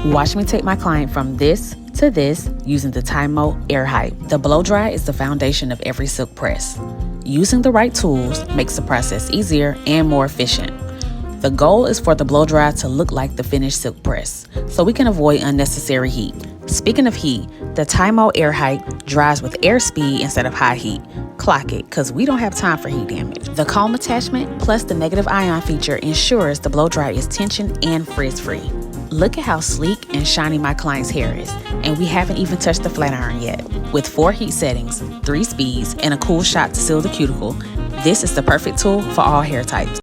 Watch me take my client from this to this using the TYMO AirHype. The blow dry is the foundation of every silk press. Using the right tools makes the process easier and more efficient. The goal is for the blow dry to look like the finished silk press, so we can avoid unnecessary heat. Speaking of heat, the TYMO AirHype dries with air speed instead of high heat. Clock it, because we don't have time for heat damage. The comb attachment plus the negative ion feature ensures the blow dry is tension and frizz-free. Look at how sleek and shiny my client's hair is, and we haven't even touched the flat iron yet. With 4 heat settings, 3 speeds, and a cool shot to seal the cuticle, this is the perfect tool for all hair types.